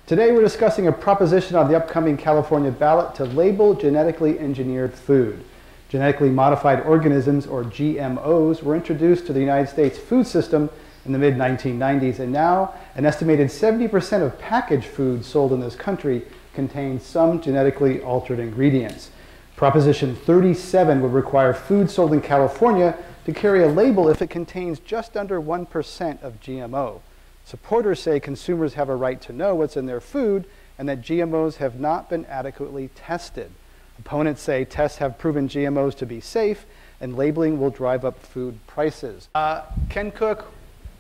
Today we're discussing a proposition on the upcoming California ballot to label genetically engineered food. Genetically modified organisms, or GMOs, were introduced to the United States food system in the mid-1990s, and now an estimated 70% of packaged food sold in this country contains some genetically altered ingredients. Proposition 37 would require food sold in California to carry a label if it contains just under 1% of GMO. Supporters say consumers have a right to know what's in their food and that GMOs have not been adequately tested. Opponents say tests have proven GMOs to be safe and labeling will drive up food prices. Ken Cook,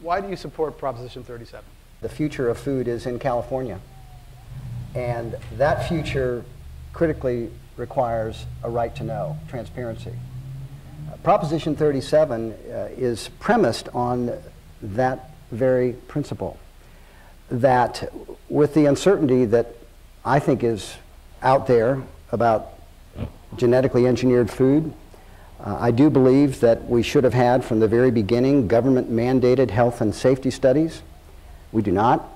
why do you support Proposition 37? The future of food is in California, and that future critically requires a right to know, transparency. Proposition 37 is premised on that very principle, that with the uncertainty that I think is out there about genetically engineered food, I do believe that we should have had from the very beginning government-mandated health and safety studies. We do not.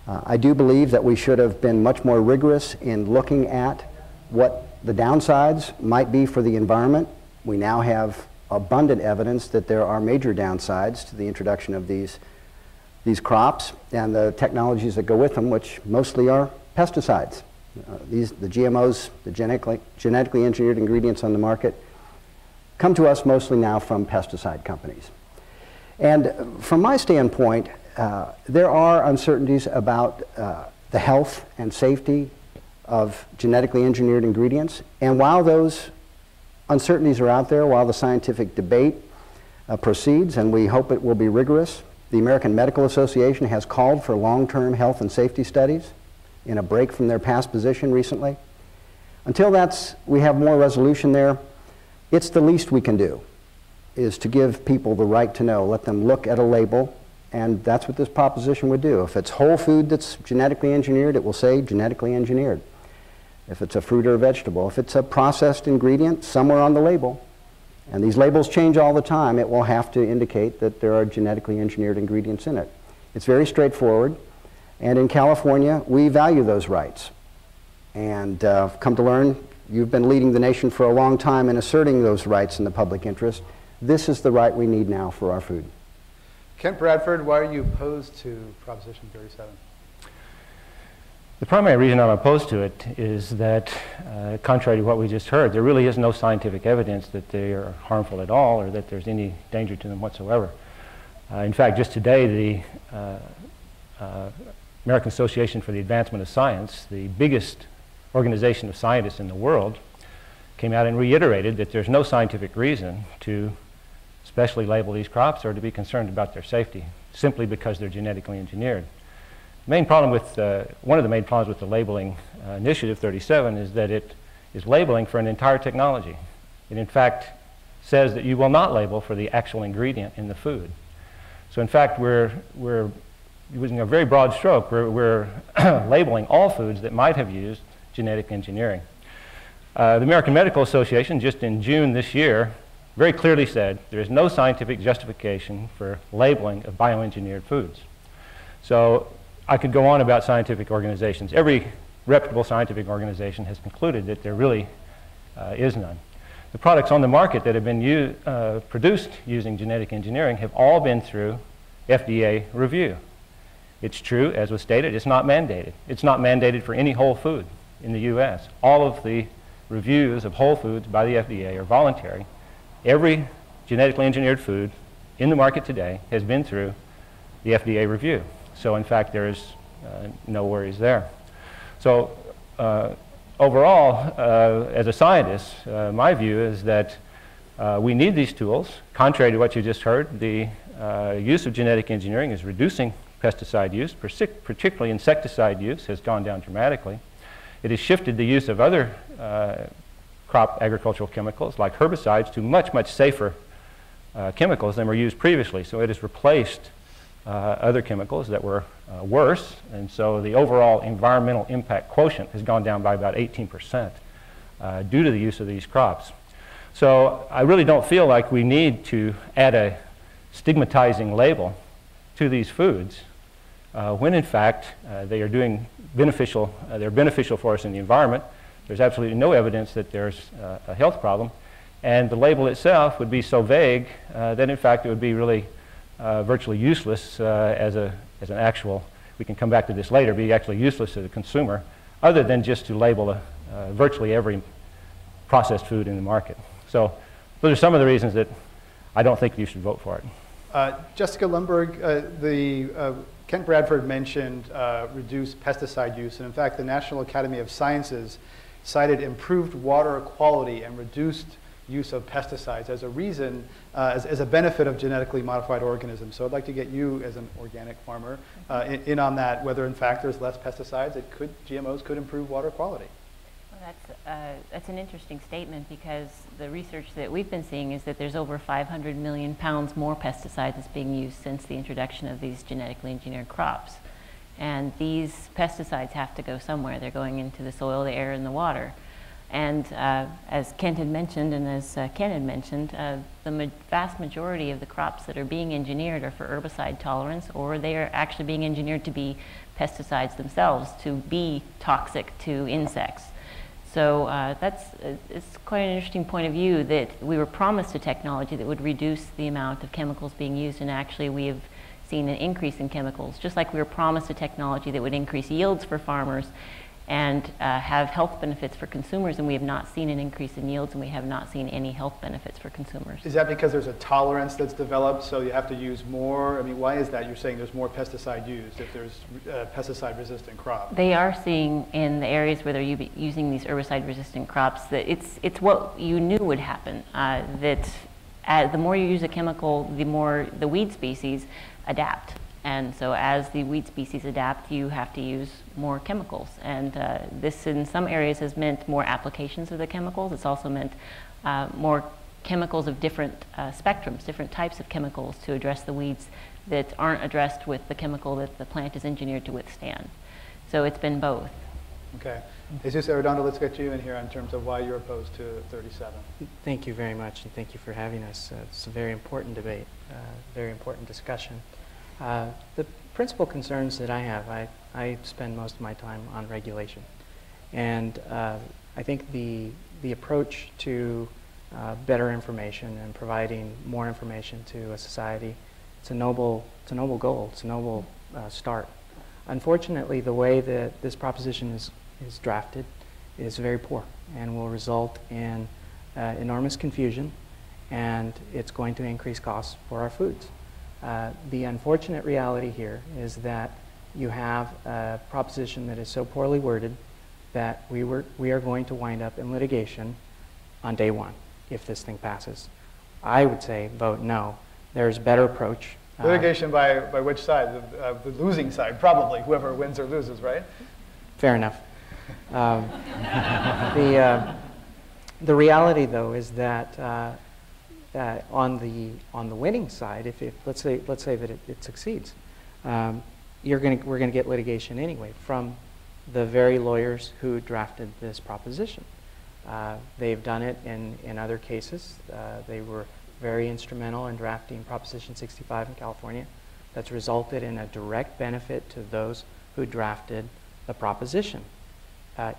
I do believe that we should have been much more rigorous in looking at what the downsides might be for the environment. We now have abundant evidence that there are major downsides to the introduction of these crops and the technologies that go with them, which mostly are pesticides. The GMOs, the genetically engineered ingredients on the market, come to us mostly now from pesticide companies. And from my standpoint, there are uncertainties about the health and safety of genetically engineered ingredients. And while those uncertainties are out there, while the scientific debate proceeds, and we hope it will be rigorous, the American Medical Association has called for long-term health and safety studies in a break from their past position recently. Until we have more resolution there, it's the least we can do, is to give people the right to know, let them look at a label, and that's what this proposition would do. If it's whole food that's genetically engineered, it will say genetically engineered. If it's a fruit or a vegetable, if it's a processed ingredient, somewhere on the label, and these labels change all the time, it will have to indicate that there are genetically engineered ingredients in it. It's very straightforward, and in California, we value those rights. And come to learn, you've been leading the nation for a long time in asserting those rights in the public interest. This is the right we need now for our food. Kent Bradford, why are you opposed to Proposition 37? The primary reason I'm opposed to it is that, contrary to what we just heard, there really is no scientific evidence that they are harmful at all or that there's any danger to them whatsoever. In fact, just today, the American Association for the Advancement of Science, the biggest organization of scientists in the world, came out and reiterated that there's no scientific reason to specially label these crops or to be concerned about their safety, simply because they're genetically engineered. One of the main problems with the labeling Initiative 37 is that it is labeling for an entire technology. It in fact says that you will not label for the actual ingredient in the food. So in fact, we're using a very broad stroke. We're labeling all foods that might have used genetic engineering. The American Medical Association, just in June this year, very clearly said there is no scientific justification for labeling of bioengineered foods. So I could go on about scientific organizations. Every reputable scientific organization has concluded that there really is none. The products on the market that have been produced using genetic engineering have all been through FDA review. It's true, as was stated, it's not mandated. It's not mandated for any whole food in the US. All of the reviews of whole foods by the FDA are voluntary. Every genetically engineered food in the market today has been through the FDA review. So in fact, there is no worries there. So overall, as a scientist, my view is that we need these tools. Contrary to what you just heard, the use of genetic engineering is reducing pesticide use, particularly insecticide use, has gone down dramatically. It has shifted the use of other crop agricultural chemicals, like herbicides, to much, much safer chemicals than were used previously. So it has replaced other chemicals that were worse, and so the overall environmental impact quotient has gone down by about 18% due to the use of these crops. So I really don't feel like we need to add a stigmatizing label to these foods when in fact they are doing beneficial. They're beneficial for us in the environment. There's absolutely no evidence that there's a health problem. And the label itself would be so vague that in fact it would be really virtually useless as an actual, we can come back to this later, be actually useless to the consumer, other than just to label virtually every processed food in the market. So those are some of the reasons that I don't think you should vote for it. Jessica Lundberg, Kent Bradford mentioned reduced pesticide use, and in fact the National Academy of Sciences cited improved water quality and reduced use of pesticides as a reason, as a benefit of genetically modified organisms. So I'd like to get you as an organic farmer in on that, whether in fact there's less pesticides, GMOs could improve water quality. Well, that's an interesting statement, because the research that we've been seeing is that there's over 500 million pounds more pesticides that's being used since the introduction of these genetically engineered crops. And these pesticides have to go somewhere. They're going into the soil, the air, and the water. And as Kent had mentioned, and as Ken had mentioned, the vast majority of the crops that are being engineered are for herbicide tolerance, or they are actually being engineered to be pesticides themselves, to be toxic to insects. So it's quite an interesting point of view that we were promised a technology that would reduce the amount of chemicals being used, and actually we have seen an increase in chemicals, just like we were promised a technology that would increase yields for farmers and have health benefits for consumers, and we have not seen an increase in yields, and we have not seen any health benefits for consumers. Is that because there's a tolerance that's developed, so you have to use more? I mean, why is that? You're saying there's more pesticide used if there's pesticide-resistant crops. They are seeing in the areas where they're using these herbicide-resistant crops that it's what you knew would happen, that the more you use a chemical, the more the weed species adapt. And so as the weed species adapt, you have to use more chemicals. And this in some areas has meant more applications of the chemicals. It's also meant more chemicals of different spectrums, different types of chemicals to address the weeds that aren't addressed with the chemical that the plant is engineered to withstand. So it's been both. Okay. Jesus Arredondo, let's get you in here in terms of why you're opposed to 37. Thank you very much, and thank you for having us. It's a very important debate, very important discussion. The principal concerns that I have, I spend most of my time on regulation. And I think the approach to better information and providing more information to a society, it's a noble goal, it's a noble start. Unfortunately, the way that this proposition is drafted is very poor and will result in enormous confusion, and it's going to increase costs for our foods. The unfortunate reality here is that you have a proposition that is so poorly worded that we are going to wind up in litigation on day one if this thing passes. I would say vote no. There's a better approach. Litigation by which side? The losing side, probably. Whoever wins or loses, right? Fair enough. The reality, though, is that on the winning side, let's say that it succeeds, we're going to get litigation anyway from the very lawyers who drafted this proposition. They've done it in other cases. They were very instrumental in drafting Proposition 65 in California. That's resulted in a direct benefit to those who drafted the proposition.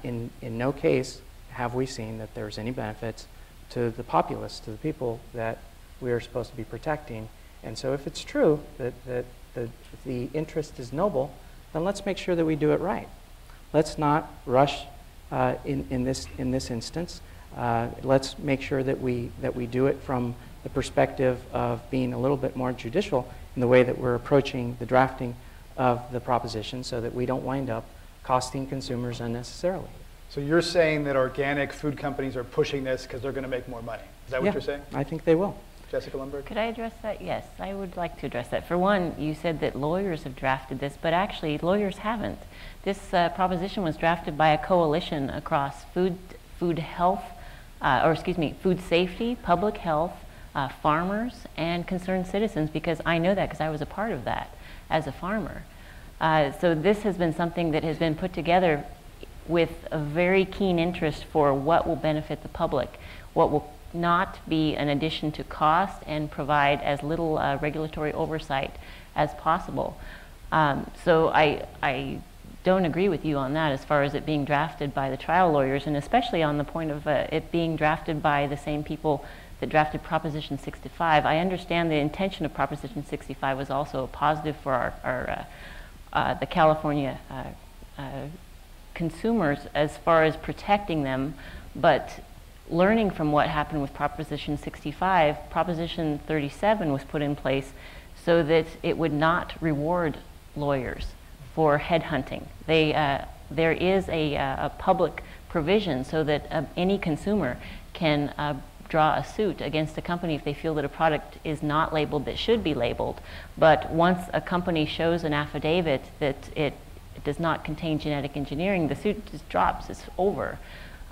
In no case have we seen that there's any benefits to the populace, to the people that we are supposed to be protecting. And so if it's true that the interest is noble, then let's make sure that we do it right. Let's not rush in this instance. Let's make sure that we do it from the perspective of being a little bit more judicial in the way that we're approaching the drafting of the proposition, so that we don't wind up costing consumers unnecessarily. So you're saying that organic food companies are pushing this because they're going to make more money. Is that what you're saying? I think they will. Jessica Lundberg? Could I address that? Yes, I would like to address that. For one, you said that lawyers have drafted this, but actually lawyers haven't. This proposition was drafted by a coalition across food safety, public health, farmers, and concerned citizens, because I know that because I was a part of that as a farmer. So this has been something that has been put together with a very keen interest for what will benefit the public, what will not be an addition to cost, and provide as little regulatory oversight as possible. So I don't agree with you on that as far as it being drafted by the trial lawyers, and especially on the point of it being drafted by the same people that drafted Proposition 65. I understand the intention of Proposition 65 was also a positive for the California consumers as far as protecting them, but learning from what happened with Proposition 65, Proposition 37 was put in place so that it would not reward lawyers for headhunting. There is a public provision so that any consumer can draw a suit against a company if they feel that a product is not labeled that should be labeled. But once a company shows an affidavit that it does not contain genetic engineering, the suit just drops, it's over.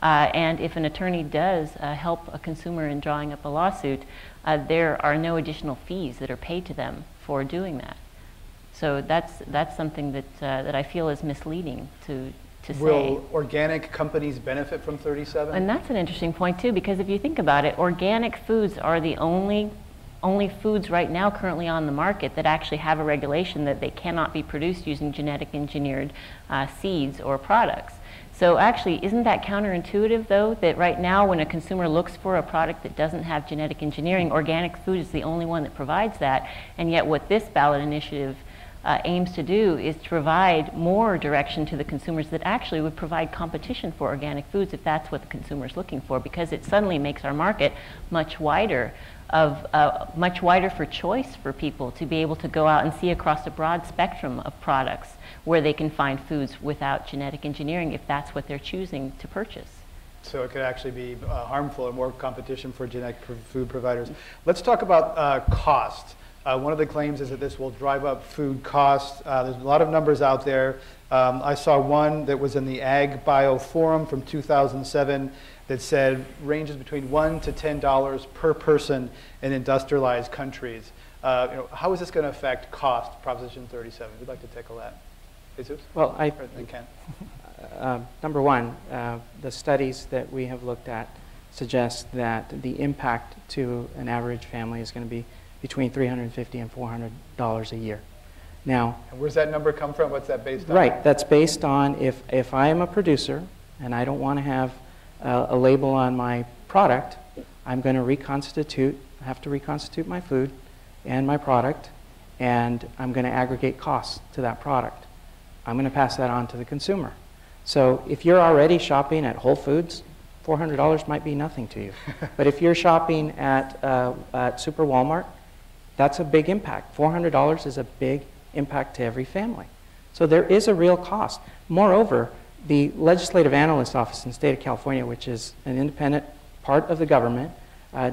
And if an attorney does help a consumer in drawing up a lawsuit, there are no additional fees that are paid to them for doing that. So that's something that I feel is misleading to say. Will organic companies benefit from 37? And that's an interesting point too, because if you think about it, organic foods are the only foods right now currently on the market that actually have a regulation that they cannot be produced using genetic engineered seeds or products. So actually, isn't that counterintuitive though, that right now when a consumer looks for a product that doesn't have genetic engineering, organic food is the only one that provides that, and yet what this ballot initiative aims to do is to provide more direction to the consumers that actually would provide competition for organic foods if that's what the consumer is looking for, because it suddenly makes our market much wider for choice for people to be able to go out and see across a broad spectrum of products where they can find foods without genetic engineering if that's what they're choosing to purchase. So it could actually be harmful and more competition for genetic food providers. Let's talk about cost. One of the claims is that this will drive up food costs. There's a lot of numbers out there. I saw one that was in the Ag Bio Forum from 2007 that said ranges between $1 to $10 per person in industrialized countries. How is this going to affect cost, Proposition 37? We'd like to tackle that. Jesus? Well, Ken. Number one, the studies that we have looked at suggest that the impact to an average family is going to be between $350 and $400 a year. Now, and where's that number come from? What's that based on? Right, that's based on if I am a producer and I don't want to have a label on my product, I'm going to have to reconstitute my food and my product, and I'm going to aggregate costs to that product. I'm going to pass that on to the consumer. So if you're already shopping at Whole Foods, $400 might be nothing to you. But if you're shopping at Super Walmart, that's a big impact. $400 is a big impact to every family. So there is a real cost. Moreover, the Legislative Analyst Office in the state of California, which is an independent part of the government,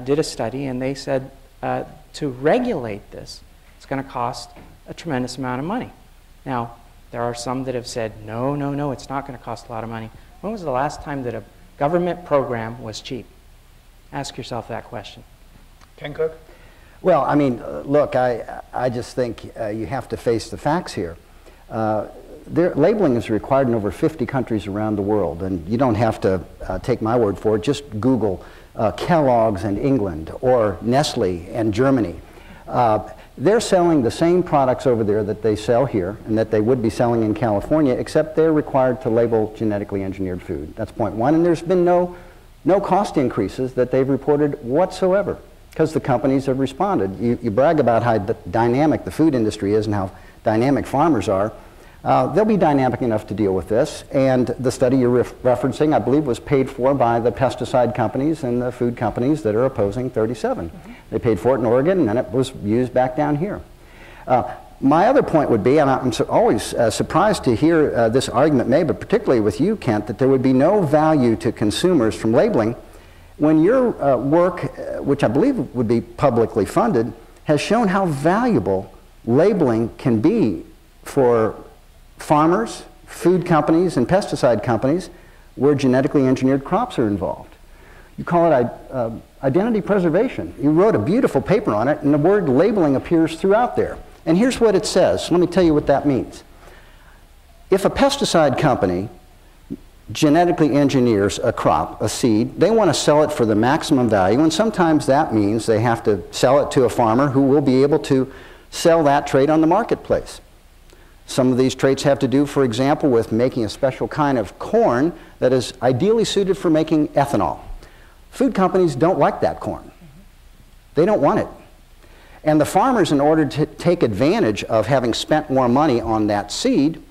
did a study, and they said to regulate this, it's going to cost a tremendous amount of money. Now, there are some that have said, no, it's not going to cost a lot of money. When was the last time that a government program was cheap? Ask yourself that question. Ken Cook? Well, I mean, look, I just think you have to face the facts here. Labeling is required in over 50 countries around the world, and you don't have to take my word for it. Just Google Kellogg's in England or Nestle in Germany. They're selling the same products over there that they sell here and that they would be selling in California, except they're required to label genetically engineered food. That's point one. And there's been no cost increases that they've reported whatsoever, because the companies have responded. You brag about how dynamic the food industry is and how dynamic farmers are. They'll be dynamic enough to deal with this. And the study you're referencing, I believe, was paid for by the pesticide companies and the food companies that are opposing 37. Mm-hmm. They paid for it in Oregon, and then it was used back down here. My other point would be, and I'm always surprised to hear this argument made, but particularly with you, Kent, that there would be no value to consumers from labeling when your work, which I believe would be publicly funded, has shown how valuable labeling can be for farmers, food companies, and pesticide companies where genetically engineered crops are involved. You call it identity preservation. You wrote a beautiful paper on it, and the word labeling appears throughout there. And here's what it says. Let me tell you what that means. If a pesticide company genetically engineers a crop, a seed, they want to sell it for the maximum value, and sometimes that means they have to sell it to a farmer who will be able to sell that trade on the marketplace. Some of these traits have to do, for example, with making a special kind of corn that is ideally suited for making ethanol. Food companies don't like that corn. They don't want it. And the farmers, in order to take advantage of having spent more money on that seed,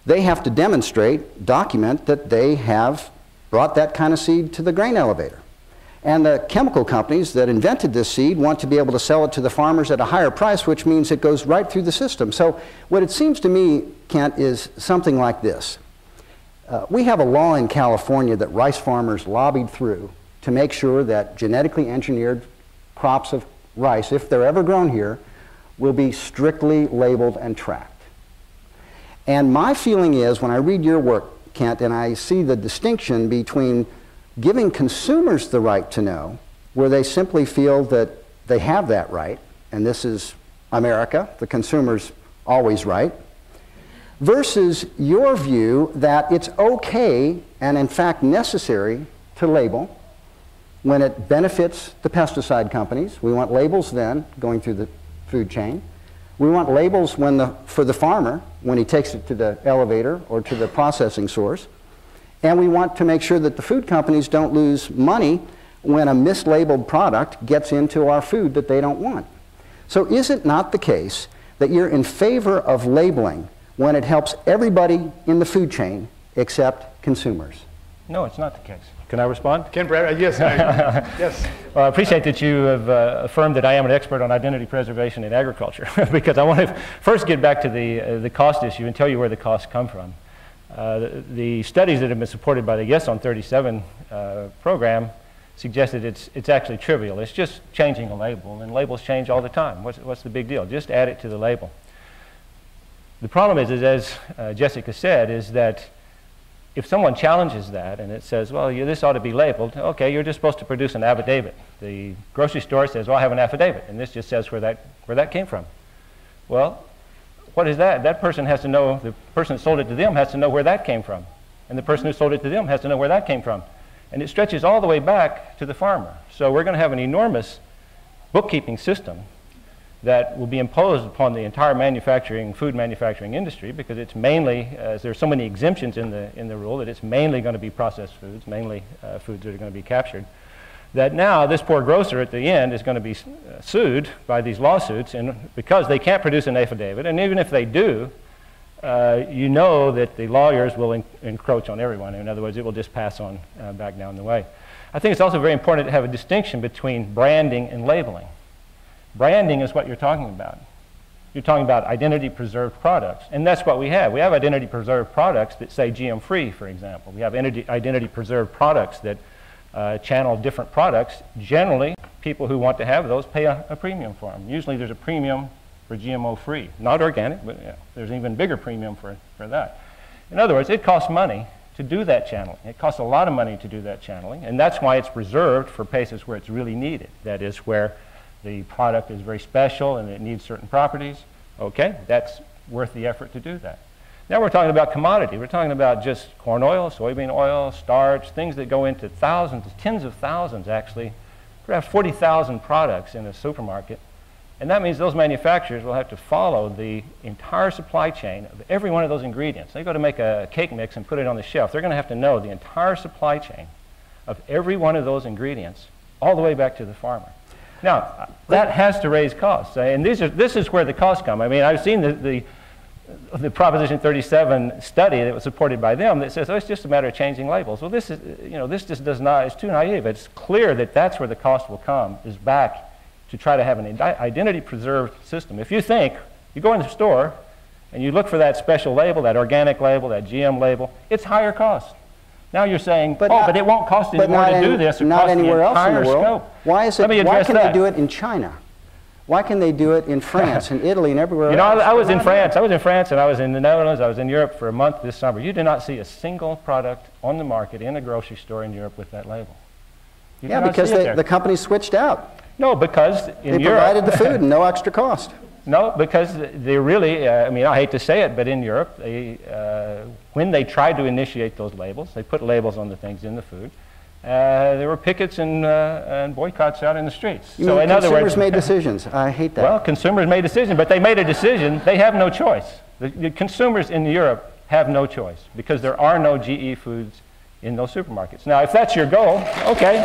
they have to demonstrate, document that they have brought that kind of seed to the grain elevator. And the chemical companies that invented this seed want to be able to sell it to the farmers at a higher price, which means it goes right through the system. So what it seems to me, Kent, is something like this. We have a law in California that rice farmers lobbied through to make sure that genetically engineered crops of rice, if they're ever grown here, will be strictly labeled and tracked. And my feeling is, when I read your work, Kent, and I see the distinction between giving consumers the right to know, where they simply feel that they have that right, and this is America, the consumer's always right, versus your view that it's okay and in fact necessary to label when it benefits the pesticide companies. We want labels then going through the food chain. We want labels for the farmer when he takes it to the elevator or to the processing source. And we want to make sure that the food companies don't lose money when a mislabeled product gets into our food that they don't want. So is it not the case that you're in favor of labeling when it helps everybody in the food chain except consumers? No, it's not the case. Can I respond? Ken Brad, yes. Yes. Well, I appreciate that you have affirmed that I am an expert on identity preservation in agriculture, because I want to first get back to the cost issue and tell you where the costs come from. The studies that have been supported by the Yes on 37 program suggested it's actually trivial. It's just changing a label, and labels change all the time. What's the big deal? Just add it to the label. The problem is as Jessica said, is that if someone challenges that and it says, well, this ought to be labeled, okay, you're just supposed to produce an affidavit. The grocery store says, well, I have an affidavit, and this just says where that came from. Well, what is that? That person has to know, the person that sold it to them has to know where that came from. And the person who sold it to them has to know where that came from. And it stretches all the way back to the farmer. So we're going to have an enormous bookkeeping system that will be imposed upon the entire food manufacturing industry, because it's mainly, there's so many exemptions in the rule, that it's mainly going to be processed foods, mainly foods that are going to be captured, that now this poor grocer at the end is going to be sued by these lawsuits, and because they can't produce an affidavit, and even if they do, you know that the lawyers will encroach on everyone. In other words, it will just pass on back down the way. I think it's also very important to have a distinction between branding and labeling. Branding is what you're talking about. You're talking about identity-preserved products, and that's what we have. We have identity-preserved products that say GM-free, for example. We have identity-preserved products that channel different products. Generally, people who want to have those pay a premium for them. Usually there's a premium for GMO-free. Not organic, but yeah, there's an even bigger premium for that. In other words, it costs money to do that channeling. It costs a lot of money to do that channeling, and that's why it's reserved for places where it's really needed. That is, where the product is very special and it needs certain properties. Okay, that's worth the effort to do that. Now we're talking about commodity. We're talking about just corn oil, soybean oil, starch, things that go into thousands, tens of thousands actually, perhaps 40,000 products in a supermarket. And that means those manufacturers will have to follow the entire supply chain of every one of those ingredients. They go to make a cake mix and put it on the shelf. They're going to have to know the entire supply chain of every one of those ingredients all the way back to the farmer. Now, that has to raise costs, and this is where the costs come. I mean, I've seen the Proposition 37 study that was supported by them that says, oh, it's just a matter of changing labels. Well, this just does not, it's too naive. It's clear that that's where the cost will come, is back to try to have an identity-preserved system. If you think, you go in the store and you look for that special label, that organic label, that GM label, it's higher cost. Now you're saying, but it won't cost any more to do this. Not anywhere else in the world. Scope. Why can they do it in China? Why can they do it in France and Italy and everywhere else? I was in France. I was in France and I was in the Netherlands. I was in Europe for a month this summer. You do not see a single product on the market in a grocery store in Europe with that label. Yeah, because the company switched out. No, because in Europe, they provided the food and no extra cost. No, because they really, I mean, I hate to say it, but in Europe, when they tried to initiate those labels, they put labels on the things in the food. There were pickets and boycotts out in the streets. So in other words, consumers made decisions. I hate that. Well, consumers made decisions, but they made a decision. They have no choice. The consumers in Europe have no choice because there are no GE foods in those supermarkets. Now, if that's your goal, okay.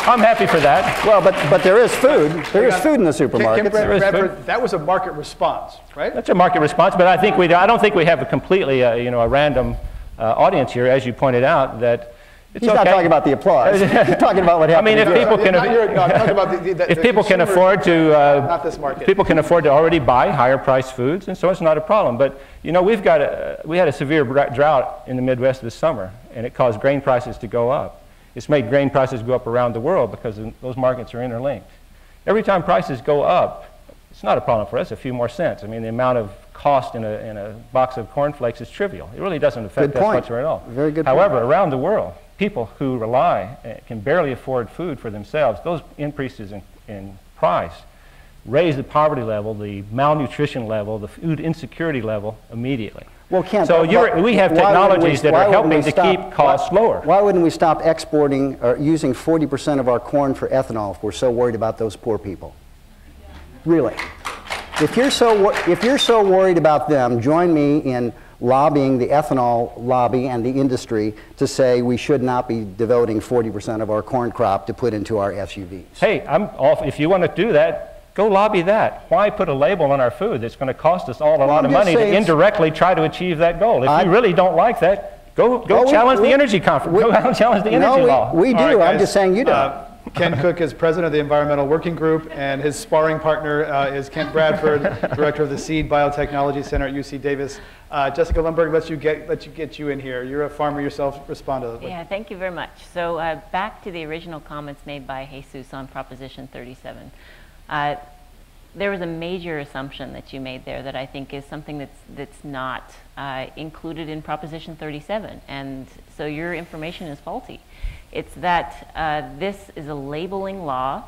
I'm happy for that. Well, but there is food. There is food in the supermarkets. Bradford, that was a market response, right? That's a market response, but I don't think we have a completely, a random audience here, as you pointed out, that it's He's okay. not talking about the applause. He's talking about what happened. I mean, if people can, if people can afford to, not this market. people can afford to already buy higher priced foods, and so it's not a problem. But we had a severe drought in the Midwest this summer, and it caused grain prices to go up. It's made grain prices go up around the world because those markets are interlinked. Every time prices go up, it's not a problem for us, a few more cents. I mean, the amount of cost in a box of cornflakes is trivial. It really doesn't affect us much at all. Very good However, point. around the world, people who can barely afford food for themselves, those increases in price raise the poverty level, the malnutrition level, the food insecurity level immediately. Well, Kent, so we have technologies that are helping to keep costs lower. Why wouldn't we stop exporting or using 40% of our corn for ethanol if we're so worried about those poor people? Really. If you're so worried about them, join me in lobbying the ethanol lobby and the industry to say we should not be devoting 40% of our corn crop to put into our SUVs. Hey, if you want to do that, go lobby that. Why put a label on our food that's going to cost us all a lot of money to indirectly try to achieve that goal? If you really don't like that, go challenge the energy conference. Go challenge the energy law. We do. Right, I'm just saying you don't. Ken Cook is president of the Environmental Working Group, and his sparring partner is Kent Bradford, director of the Seed Biotechnology Center at UC Davis. Jessica Lundberg, let you get you in here. You're a farmer yourself. Respond to that. Yeah, thank you very much. So back to the original comments made by Jesus on Proposition 37. There was a major assumption that you made there that I think is something that's not included in Proposition 37, and so your information is faulty. It's that this is a labeling law.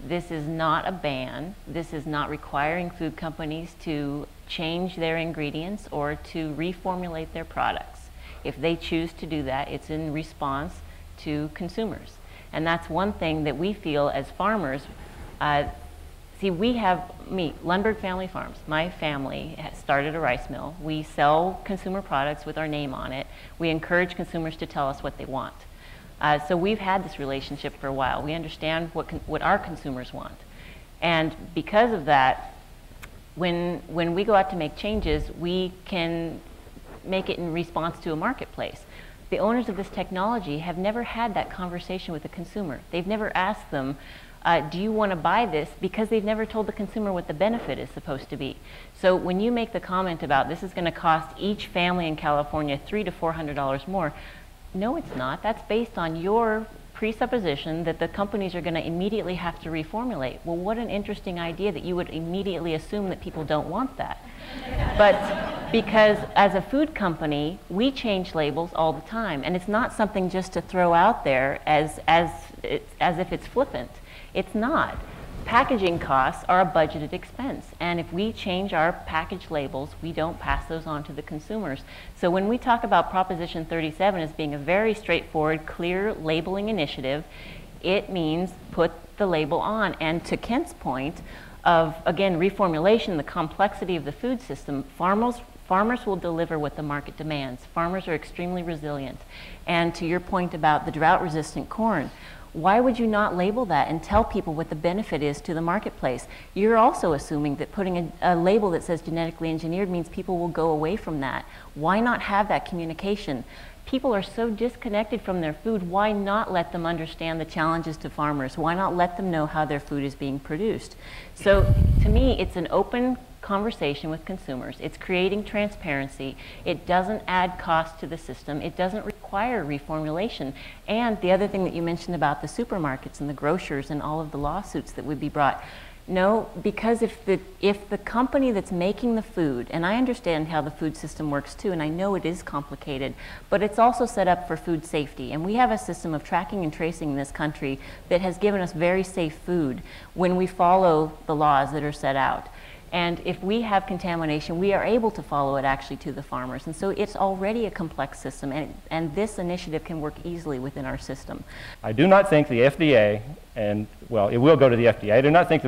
This is not a ban. This is not requiring food companies to change their ingredients or to reformulate their products. If they choose to do that, it's in response to consumers. And that's one thing that we feel as farmers. See, we have Lundberg Family Farms. My family has started a rice mill. We sell consumer products with our name on it. We encourage consumers to tell us what they want. So we've had this relationship for a while. We understand what our consumers want. And because of that, when we go out to make changes, we can make it in response to a marketplace. The owners of this technology have never had that conversation with the consumer. They've never asked them, do you want to buy this? Because they've never told the consumer what the benefit is supposed to be. So when you make the comment about this is going to cost each family in California $300 to $400 more, no, it's not. That's based on your presupposition that the companies are going to immediately have to reformulate. Well, what an interesting idea that you would immediately assume that people don't want that. But because as a food company, we change labels all the time, and it's not something just to throw out there as if it's flippant. It's not. Packaging costs are a budgeted expense, and if we change our package labels, we don't pass those on to the consumers. So when we talk about Proposition 37 as being a very straightforward, clear labeling initiative, it means put the label on. And to Kent's point of, again, reformulation, the complexity of the food system, farmers will deliver what the market demands. Farmers are extremely resilient. And to your point about the drought-resistant corn, why would you not label that and tell people what the benefit is to the marketplace? You're also assuming that putting a label that says genetically engineered means people will go away from that. Why not have that communication? People are so disconnected from their food, why not let them understand the challenges to farmers? Why not let them know how their food is being produced? So to me, it's an open conversation with consumers. It's creating transparency. It doesn't add cost to the system. It doesn't require reformulation. And the other thing that you mentioned about the supermarkets and the grocers and all of the lawsuits that would be brought, no, because if the company that's making the food, and I understand how the food system works too, and I know it is complicated, but it's also set up for food safety. And we have a system of tracking and tracing in this country that has given us very safe food when we follow the laws that are set out. And if we have contamination, we are able to follow it actually to the farmers. And so it's already a complex system, and this initiative can work easily within our system. I do not think the FDA, and well, it will go to the FDA, I do not think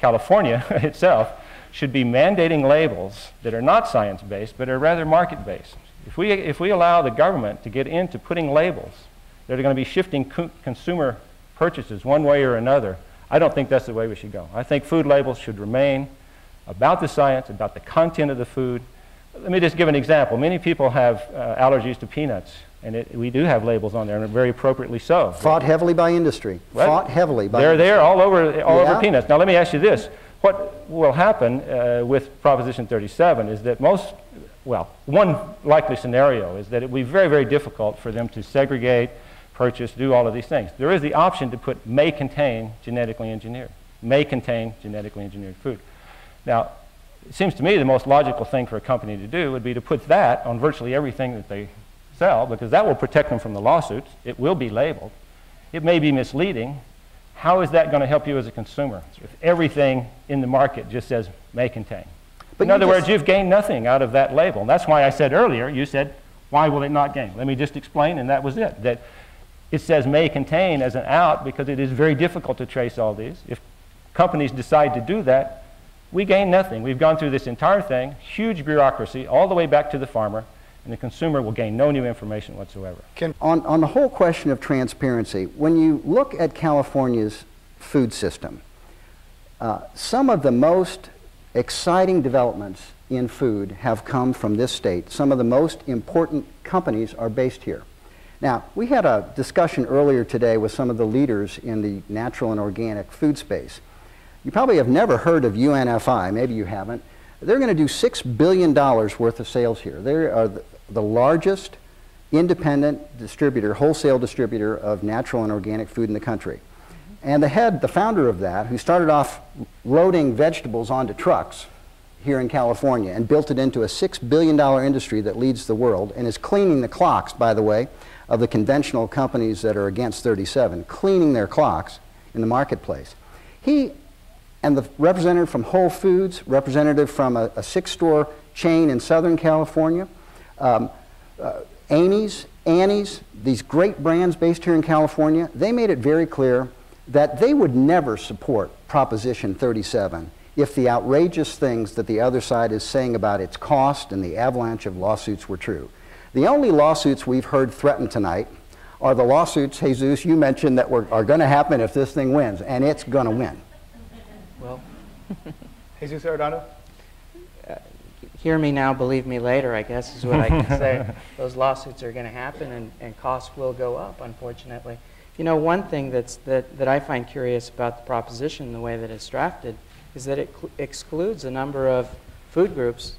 California itself should be mandating labels that are not science-based, but are rather market-based. If we allow the government to get into putting labels that are going to be shifting consumer purchases one way or another, I don't think that's the way we should go. I think food labels should remain about the science, about the content of the food. Let me just give an example. Many people have allergies to peanuts, and we do have labels on there, and very appropriately so. Fought heavily by industry. Right. Fought heavily by industry. They're there all over Yeah. peanuts. Now let me ask you this. What will happen with Proposition 37 is that one likely scenario is that it will be very, very difficult for them to segregate, purchase, do all of these things. There is the option to put may contain genetically engineered food. Now, it seems to me the most logical thing for a company to do would be to put that on virtually everything that they sell, because that will protect them from the lawsuits. It will be labeled. It may be misleading. How is that going to help you as a consumer if everything in the market just says may contain? In other words, you've gained nothing out of that label. And that's why I said earlier, you said, why will it not gain? Let me just explain, and that was it. That it says may contain as an out because it is very difficult to trace all these. If companies decide to do that, we gain nothing. We've gone through this entire thing, huge bureaucracy, all the way back to the farmer, and the consumer will gain no new information whatsoever. On the whole question of transparency, when you look at California's food system, some of the most exciting developments in food have come from this state. Some of the most important companies are based here. Now, we had a discussion earlier today with some of the leaders in the natural and organic food space. You probably have never heard of UNFI, maybe you haven't. They're going to do $6 billion worth of sales here. They are the largest independent distributor, wholesale distributor of natural and organic food in the country. And the founder of that, who started off loading vegetables onto trucks here in California and built it into a $6 billion industry that leads the world and is cleaning the clocks, by the way, of the conventional companies that are against 37, cleaning their clocks in the marketplace. He and the representative from Whole Foods, representative from a six-store chain in Southern California, Amy's, Annie's, these great brands based here in California, they made it very clear that they would never support Proposition 37 if the outrageous things that the other side is saying about its cost and the avalanche of lawsuits were true. The only lawsuits we've heard threatened tonight are the lawsuits, Jesus, you mentioned that are going to happen if this thing wins, and it's going to win. Well, Jesus Arredondo? Hear me now, believe me later, I guess is what I can say. Those lawsuits are going to happen, and costs will go up, unfortunately. You know, one thing that I find curious about the proposition, the way that it's drafted, is that it excludes a number of food groups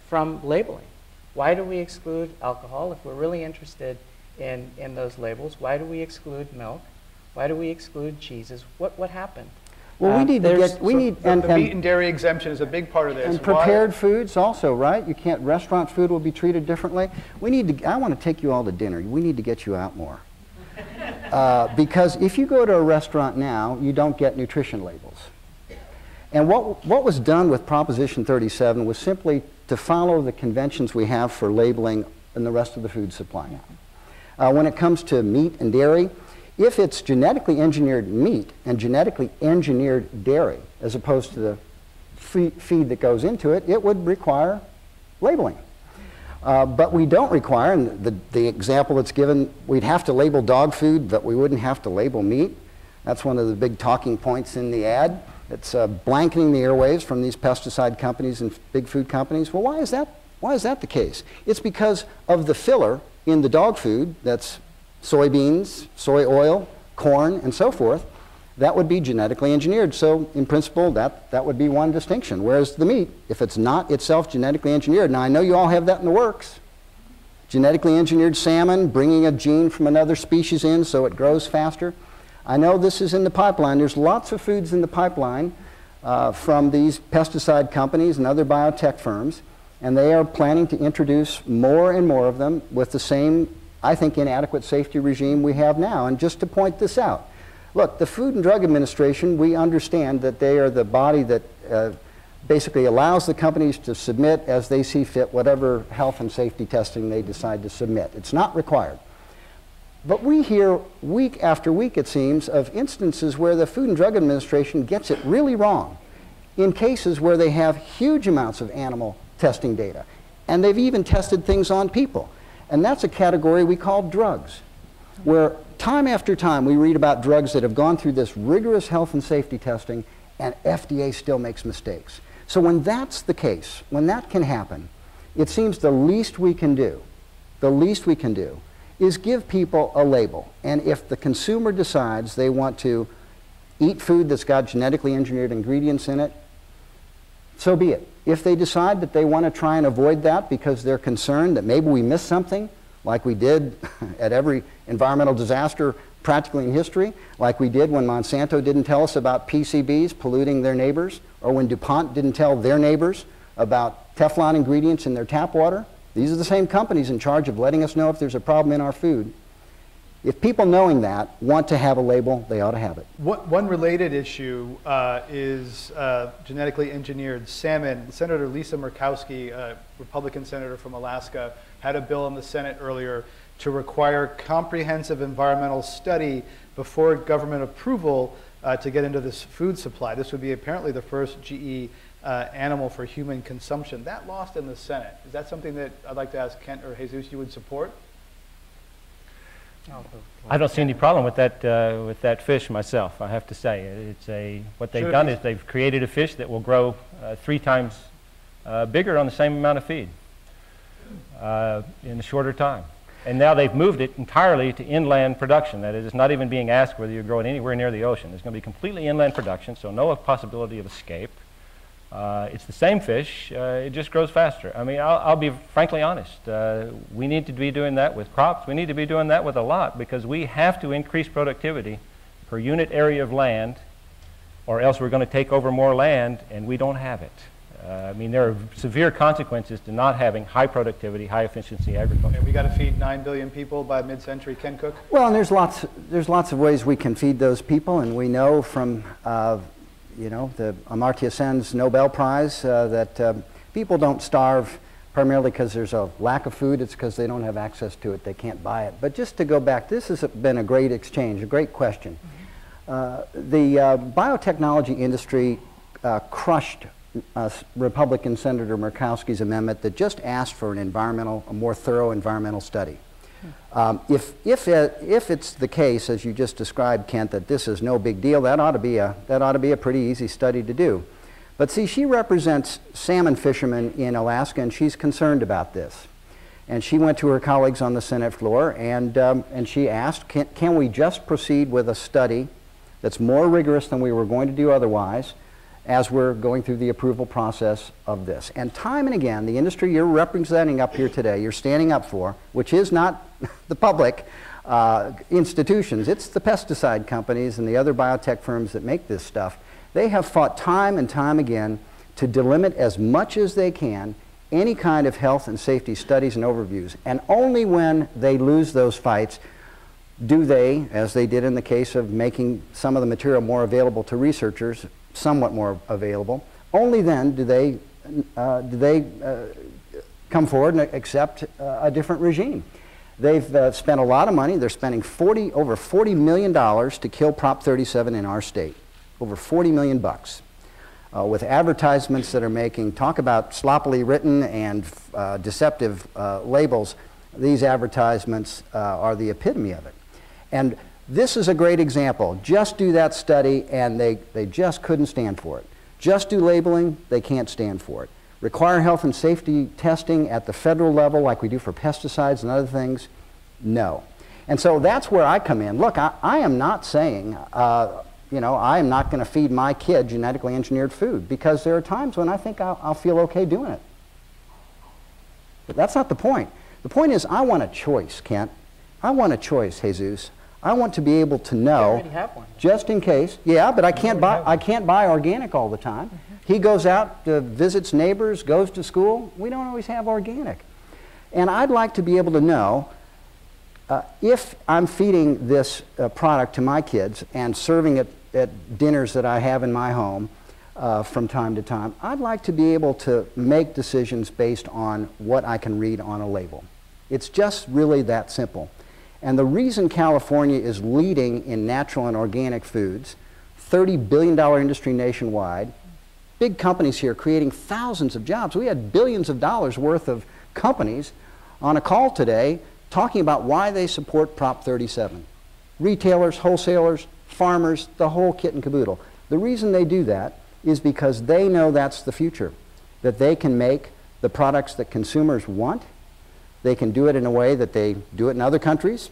from labeling. Why do we exclude alcohol if we're really interested in those labels? Why do we exclude milk? Why do we exclude cheeses? What happened? Well, we need to get, the meat and dairy exemption is a big part of this. And prepared foods also, right? You can't, restaurant food will be treated differently. I want to take you all to dinner. We need to get you out more. Because if you go to a restaurant now, you don't get nutrition labels. And what was done with Proposition 37 was simply to follow the conventions we have for labeling in the rest of the food supply now. When it comes to meat and dairy, if it's genetically engineered meat and genetically engineered dairy, as opposed to the feed that goes into it, it would require labeling. But we don't require, and the example that's given, we'd have to label dog food, but we wouldn't have to label meat. That's one of the big talking points in the ad. It's blanketing the airwaves from these pesticide companies and big food companies. Well, why is that? Why is that the case? It's because of the filler in the dog food, that's soybeans, soy oil, corn, and so forth. That would be genetically engineered. So in principle, that would be one distinction. Whereas the meat, if it's not itself genetically engineered, now I know you all have that in the works. Genetically engineered salmon, bringing a gene from another species in so it grows faster. I know this is in the pipeline. There's lots of foods in the pipeline from these pesticide companies and other biotech firms, and they are planning to introduce more and more of them with the same, I think, inadequate safety regime we have now. And just to point this out, look, the Food and Drug Administration, we understand that they are the body that basically allows the companies to submit as they see fit whatever health and safety testing they decide to submit. It's not required. But we hear week after week, it seems, of instances where the Food and Drug Administration gets it really wrong in cases where they have huge amounts of animal testing data. And they've even tested things on people. And that's a category we call drugs, where time after time we read about drugs that have gone through this rigorous health and safety testing and FDA still makes mistakes. So when that's the case, when that can happen, it seems the least we can do is give people a label. And if the consumer decides they want to eat food that's got genetically engineered ingredients in it, so be it. If they decide that they want to try and avoid that because they're concerned that maybe we missed something, like we did at every environmental disaster practically in history, like we did when Monsanto didn't tell us about PCBs polluting their neighbors, or when DuPont didn't tell their neighbors about Teflon ingredients in their tap water. These are the same companies in charge of letting us know if there's a problem in our food. If people knowing that want to have a label, they ought to have it. One related issue is genetically engineered salmon. Senator Lisa Murkowski, a Republican senator from Alaska, had a bill in the Senate earlier to require comprehensive environmental study before government approval to get into this food supply. This would be apparently the first GE animal for human consumption. That lost in the Senate. Is that something that I'd like to ask Kent or Jesus you would support? I don't see any problem with that fish myself, I have to say. What they've done is they've created a fish that will grow 3 times bigger on the same amount of feed in a shorter time. And now they've moved it entirely to inland production. That is, it's not even being asked whether you grow it anywhere near the ocean. It's going to be completely inland production, so no possibility of escape. It's the same fish, it just grows faster. I mean, I'll be frankly honest. We need to be doing that with crops. We need to be doing that with a lot, because we have to increase productivity per unit area of land, or else we're going to take over more land, and we don't have it. I mean, there are severe consequences to not having high productivity, high efficiency agriculture. And we got to feed 9 billion people by mid-century. Ken Cook? Well, and there's lots of ways we can feed those people, and we know from you know, the Amartya Sen's Nobel Prize that people don't starve primarily because there's a lack of food. It's because they don't have access to it. They can't buy it. But just to go back, this has been a great exchange, a great question. The biotechnology industry crushed Republican Senator Murkowski's amendment that just asked for a more thorough environmental study. If it's the case, as you just described, Kent, that this is no big deal, that ought to be a pretty easy study to do. But see, she represents salmon fishermen in Alaska, and she's concerned about this. And she went to her colleagues on the Senate floor, and she asked, can we just proceed with a study that's more rigorous than we were going to do otherwise, as we're going through the approval process of this. And time and again, the industry you're representing up here today, you're standing up for, which is not the public institutions, it's the pesticide companies and the other biotech firms that make this stuff. They have fought time and time again to delimit as much as they can any kind of health and safety studies and overviews. And only when they lose those fights do they, as they did in the case of making some of the material more available to researchers, somewhat more available, only then do they come forward and accept a different regime. They've spent a lot of money. They're spending over $40 million to kill Prop 37 in our state. Over 40 million bucks. With advertisements that are making, talk about sloppily written and deceptive labels, these advertisements are the epitome of it. And this is a great example. Just do that study, and they just couldn't stand for it. Just do labeling, they can't stand for it. Require health and safety testing at the federal level like we do for pesticides and other things, no. And so that's where I come in. Look, I am not saying, you know, I am not going to feed my kid genetically engineered food, because there are times when I think I'll feel okay doing it. But that's not the point. The point is I want a choice, Kent. I want a choice, Jesus. I want to be able to know, just in case. Yeah, but I can't buy organic all the time. Mm-hmm. He goes out, visits neighbors, goes to school. We don't always have organic. And I'd like to be able to know if I'm feeding this product to my kids and serving it at dinners that I have in my home from time to time, I'd like to be able to make decisions based on what I can read on a label. It's just really that simple. And the reason California is leading in natural and organic foods, $30 billion industry nationwide, big companies here creating thousands of jobs. We had billions of dollars worth of companies on a call today talking about why they support Prop 37. Retailers, wholesalers, farmers, the whole kit and caboodle. The reason they do that is because they know that's the future, that they can make the products that consumers want. They can do it in a way that they do it in other countries,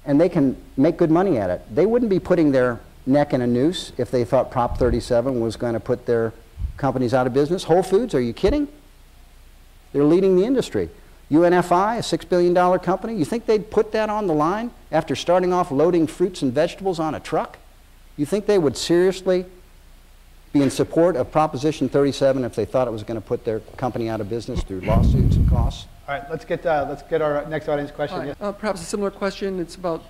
and they can make good money at it. They wouldn't be putting their neck in a noose if they thought Prop 37 was going to put their companies out of business. Whole Foods, are you kidding? They're leading the industry. UNFI, a $6 billion company, you think they'd put that on the line after starting off loading fruits and vegetables on a truck? You think they would seriously be in support of Proposition 37 if they thought it was going to put their company out of business through lawsuits and costs? All right, let's get our next audience question. Yes. Perhaps a similar question. It's about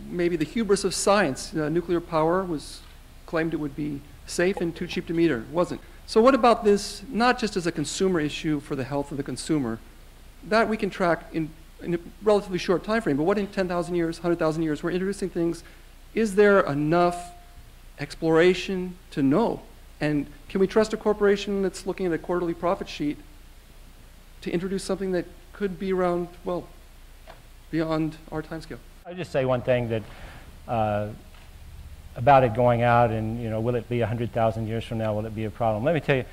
maybe the hubris of science. Nuclear power was claimed it would be safe and too cheap to meter. It wasn't. So what about this, not just as a consumer issue for the health of the consumer, that we can track in a relatively short time frame, but what in 10,000 years, 100,000 years, we're introducing things. Is there enough exploration to know? And can we trust a corporation that's looking at a quarterly profit sheet to introduce something that could be around, well, beyond our timescale? I'll just say one thing that about it going out and, you know, will it be 100,000 years from now? Will it be a problem? Let me tell you,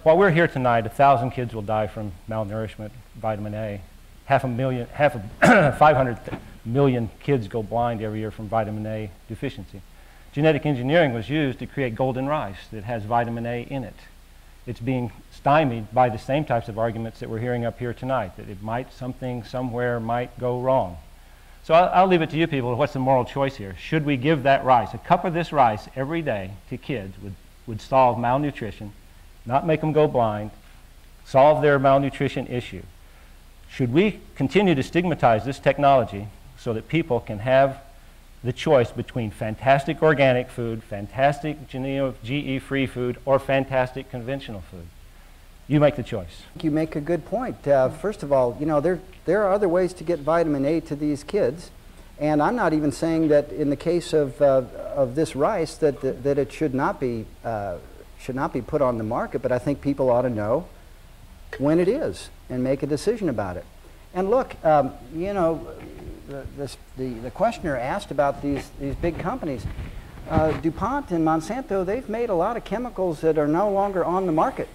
while we're here tonight, 1,000 kids will die from malnourishment, vitamin A. 500 million kids go blind every year from vitamin A deficiency. Genetic engineering was used to create golden rice that has vitamin A in it. It's being stymied by the same types of arguments that we're hearing up here tonight, that it might, something, somewhere might go wrong. So I'll leave it to you people. What's the moral choice here? Should we give that rice, a cup of this rice every day to kids would solve malnutrition, not make them go blind, solve their malnutrition issue? Should we continue to stigmatize this technology so that people can have the choice between fantastic organic food, fantastic GE-free food, or fantastic conventional food? You make the choice. You make a good point. First of all, you know, there are other ways to get vitamin A to these kids, and I'm not even saying that in the case of this rice that it should not be put on the market, but I think people ought to know when it is and make a decision about it. And look, you know, the questioner asked about these big companies. DuPont and Monsanto, they've made a lot of chemicals that are no longer on the market.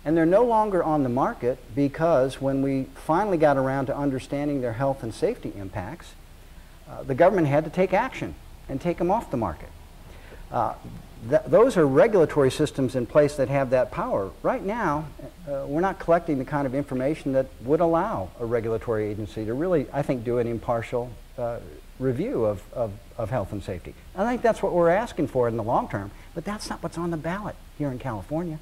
And they're no longer on the market because when we finally got around to understanding their health and safety impacts, the government had to take action and take them off the market. Those are regulatory systems in place that have that power. Right now, we're not collecting the kind of information that would allow a regulatory agency to really, I think, do an impartial review of health and safety. I think that's what we're asking for in the long term, but that's not what's on the ballot here in California.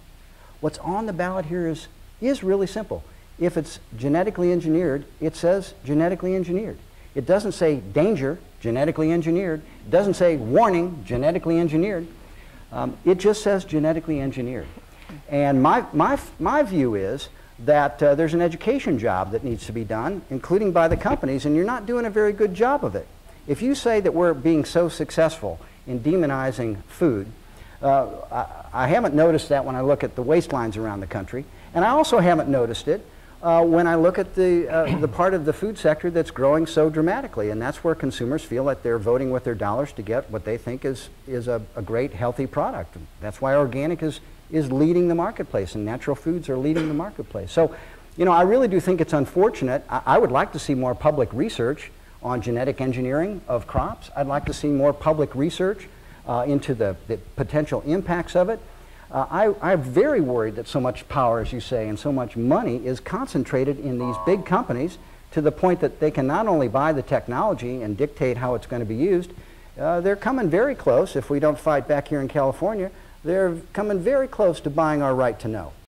What's on the ballot here is really simple. If it's genetically engineered, it says genetically engineered. It doesn't say danger, genetically engineered. It doesn't say warning, genetically engineered. It just says genetically engineered. And my view is that there's an education job that needs to be done, including by the companies, and you're not doing a very good job of it. If you say that we're being so successful in demonizing food, I haven't noticed that when I look at the waistlines around the country, and I also haven't noticed it when I look at the part of the food sector that's growing so dramatically, and that's where consumers feel that they're voting with their dollars to get what they think is a great, healthy product. That's why organic is leading the marketplace, and natural foods are leading the marketplace. So, you know, I really do think it's unfortunate. I would like to see more public research on genetic engineering of crops. I'd like to see more public research into the potential impacts of it. I'm very worried that so much power, as you say, and so much money is concentrated in these big companies to the point that they can not only buy the technology and dictate how it's going to be used, they're coming very close, if we don't fight back here in California, they're coming very close to buying our right to know.